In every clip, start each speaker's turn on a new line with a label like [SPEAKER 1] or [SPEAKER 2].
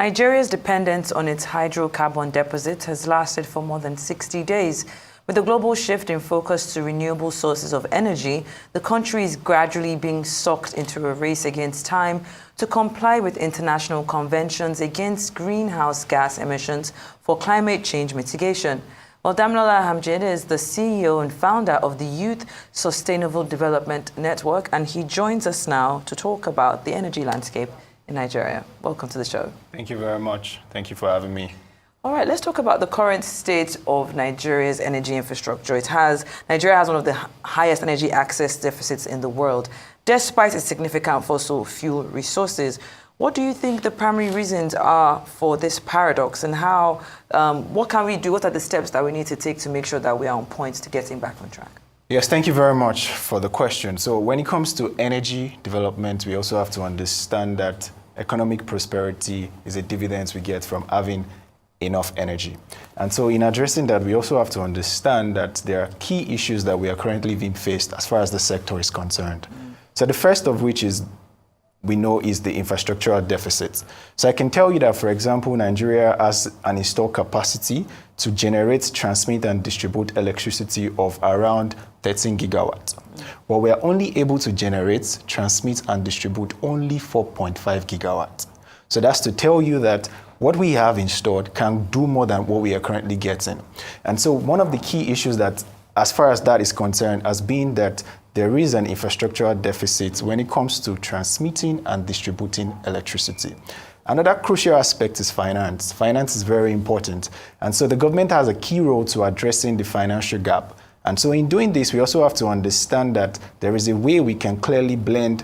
[SPEAKER 1] Nigeria's dependence on its hydrocarbon deposits has lasted for more than 60 days. With the global shift in focus to renewable sources of energy, the country is gradually being sucked into a race against time to comply with international conventions against greenhouse gas emissions for climate change mitigation. Well, Damilola Hamid is the CEO and founder of the Youth Sustainable Development Network, and he joins us now to talk about the energy landscape in Nigeria. Welcome to the show.
[SPEAKER 2] Thank you very much. Thank you for having me.
[SPEAKER 1] All right, let's talk about the current state of Nigeria's energy infrastructure. Nigeria has one of the highest energy access deficits in the world, despite its significant fossil fuel resources. What do you think the primary reasons are for this paradox, and what can we do? What are the steps that we need to take to make sure that we are on point to getting back on track?
[SPEAKER 2] Yes, thank you very much for the question. So when it comes to energy development, we also have to understand that economic prosperity is a dividend we get from having enough energy. And so in addressing that, we also have to understand that there are key issues that we are currently being faced as far as the sector is concerned. So the first of which is the infrastructural deficit. So I can tell you that, for example, Nigeria has an installed capacity to generate, transmit, and distribute electricity of around 13 gigawatts. But we are only able to generate, transmit, and distribute only 4.5 gigawatts. So that's to tell you that what we have installed can do more than what we are currently getting. And so one of the key issues that, as far as that is concerned, has been that there is an infrastructural deficit when it comes to transmitting and distributing electricity. Another crucial aspect is finance. Finance is very important. And so the government has a key role to addressing the financial gap. And so in doing this, we also have to understand that there is a way we can clearly blend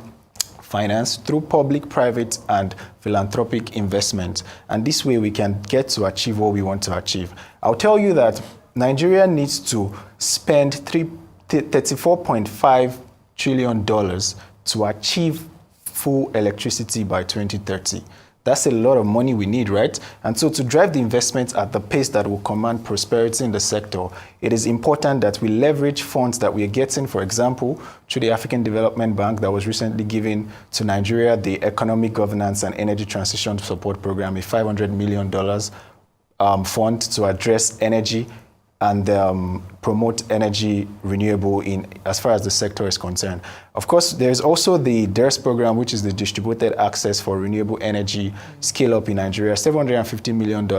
[SPEAKER 2] finance through public, private, and philanthropic investment. And this way we can get to achieve what we want to achieve. I'll tell you that Nigeria needs to spend $34.5 trillion to achieve full electricity by 2030. That's a lot of money we need, right? And so to drive the investment at the pace that will command prosperity in the sector, it is important that we leverage funds that we are getting, for example, through the African Development Bank that was recently given to Nigeria, the Economic Governance and Energy Transition Support Program, a $500 million fund to address energy and promote energy renewable as far as the sector is concerned. Of course, there's also the DERS program, which is the Distributed Access for Renewable Energy Scale Up in Nigeria, $750 million.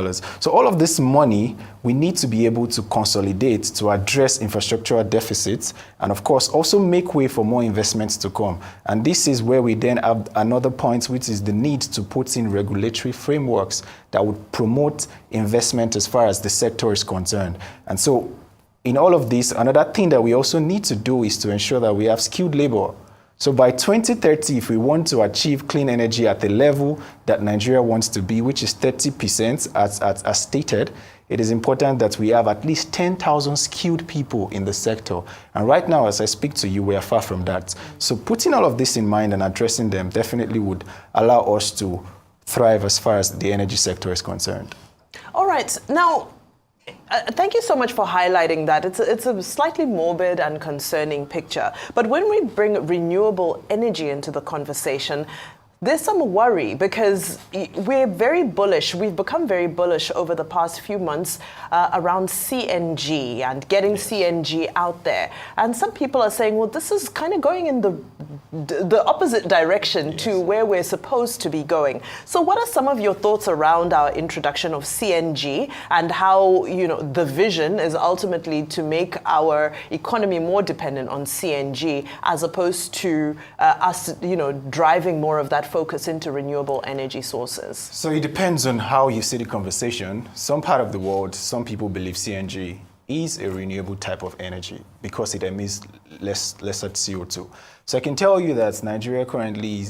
[SPEAKER 2] So all of this money, we need to be able to consolidate to address infrastructural deficits and, of course, also make way for more investments to come. And this is where we then have another point, which is the need to put in regulatory frameworks that would promote investment as far as the sector is concerned. And so in all of this, another thing that we also need to do is to ensure that we have skilled labor. So by 2030, if we want to achieve clean energy at the level that Nigeria wants to be, which is 30% as stated, it is important that we have at least 10,000 skilled people in the sector. And right now, as I speak to you, we are far from that. So putting all of this in mind and addressing them definitely would allow us to thrive as far as the energy sector is concerned.
[SPEAKER 3] All right. Now, thank you so much for highlighting that. It's a slightly morbid and concerning picture. But when we bring renewable energy into the conversation, there's some worry because we're very bullish. We've become very bullish over the past few months around CNG and getting CNG out there. And some people are saying, well, this is kind of going in the opposite direction to where we're supposed to be going. So what are some of your thoughts around our introduction of CNG and how, the vision is ultimately to make our economy more dependent on CNG as opposed to us, driving more of that focus into renewable energy sources? So
[SPEAKER 2] it depends on how you see the conversation. Some part of the world, some people believe CNG is a renewable type of energy because it emits lesser CO2. So I can tell you that Nigeria currently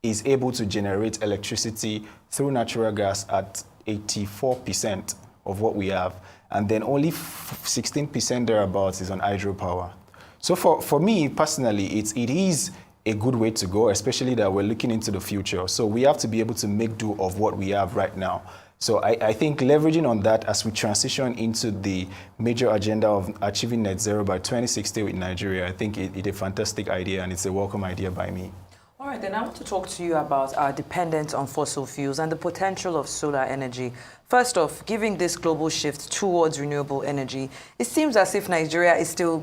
[SPEAKER 2] is able to generate electricity through natural gas at 84% of what we have. And then only 16% thereabouts is on hydropower. So for me personally, it is a good way to go, especially that we're looking into the future. So we have to be able to make do of what we have right now. So I think leveraging on that as we transition into the major agenda of achieving net zero by 2060 with Nigeria, I think it's a fantastic idea and it's a welcome idea by me.
[SPEAKER 1] All right, then I want to talk to you about our dependence on fossil fuels and the potential of solar energy. First off, given this global shift towards renewable energy, it seems as if Nigeria is still,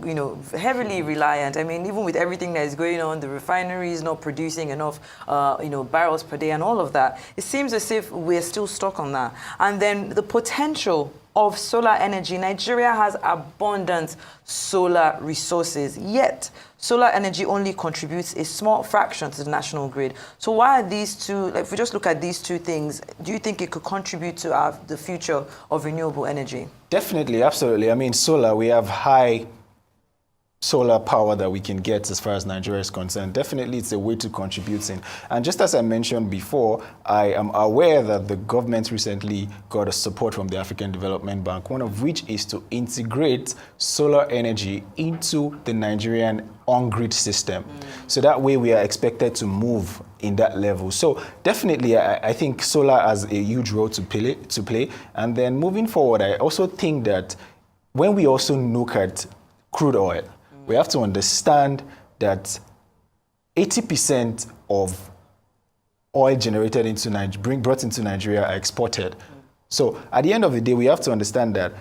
[SPEAKER 1] heavily reliant. I mean, even with everything that is going on, the refinery is not producing enough, barrels per day and all of that. It seems as if we're still stuck on that. And then the potential of solar energy. Nigeria has abundant solar resources, yet solar energy only contributes a small fraction to the national grid. So why are these two, if we just look at these two things, do you think it could contribute to the future of renewable energy?
[SPEAKER 2] Definitely, absolutely. I mean, solar, we have high solar power that we can get as far as Nigeria is concerned. Definitely, it's a way to contribute in. And just as I mentioned before, I am aware that the government recently got a support from the African Development Bank, one of which is to integrate solar energy into the Nigerian on-grid system. So that way we are expected to move in that level. So definitely, I think solar has a huge role to play. And then moving forward, I also think that when we also look at crude oil, we have to understand that 80% of oil generated into brought into Nigeria are exported. So at the end of the day, we have to understand that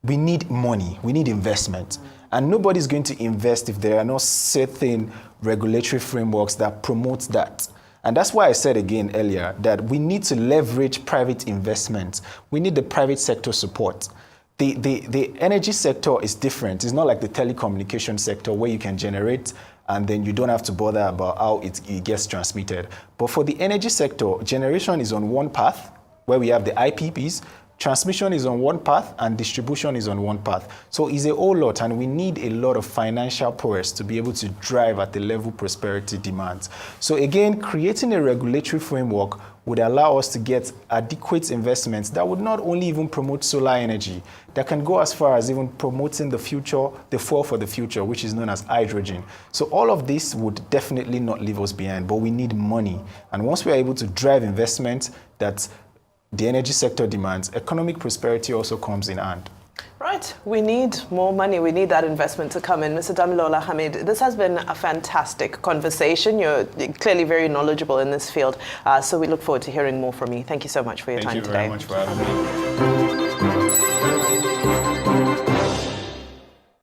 [SPEAKER 2] we need money, we need investment. And nobody's going to invest if there are no certain regulatory frameworks that promote that. And that's why I said again earlier that we need to leverage private investment. We need the private sector support. The energy sector is different. It's not like the telecommunication sector where you can generate and then you don't have to bother about how it gets transmitted. But for the energy sector, generation is on one path where we have the IPPs, transmission is on one path, and distribution is on one path. So it's a whole lot, and we need a lot of financial prowess to be able to drive at the level prosperity demands. So again, creating a regulatory framework would allow us to get adequate investments that would not only even promote solar energy, that can go as far as even promoting the future, the fuel for the future, which is known as hydrogen. So all of this would definitely not leave us behind, but we need money. And once we are able to drive investment that the energy sector demands, economic prosperity also comes in hand.
[SPEAKER 3] Right, we need more money. We need that investment to come in. Mr. Damilola Hamid, this has been a fantastic conversation. You're clearly very knowledgeable in this field, so we look forward to hearing more from you. Thank you so much for your time today.
[SPEAKER 2] Thank you very much for having me.